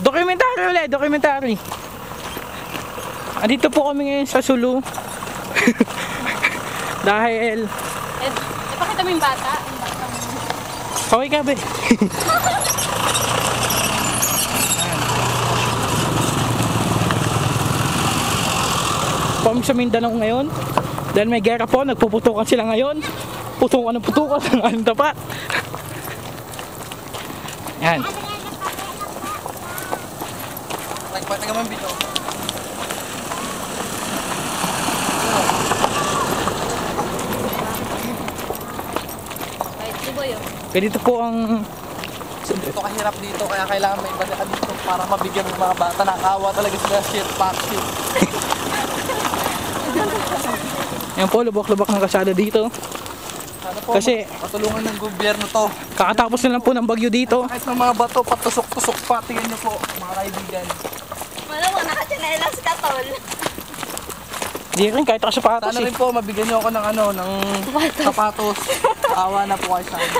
Documentary ulit, documentary. Andito po kami ngayon sa Sulu. Dahil... Ipakita mo yung bata. Okay ka ba? Pami sa Mindanao ngayon. Dahil may gera po, nagpuputukan sila ngayon. Putukan ng putukan ng aling tapat. Yan. Nagpataga man bito. Ganito po ang... Ito kahirap dito, kaya kailangan may iba ka dito para mabigyan ng mga bata. Nakawa talaga sila shit, pack shit. Yan po, lubak-lubak ng kasada dito. Sana po, Kasi patulungan ng gobyerno to. kakatapos na lang po ng bagyo dito. Kahit ng mga bato, patusok-tusok pa. Tingnan nyo po, mga kaibigan. Wala mo, nakachinelas ka, tol. Di rin kahit sapatos Sana eh. rin po, mabigyan nyo ako ng ano, ng sapatos. Awa na po kayo sa akin.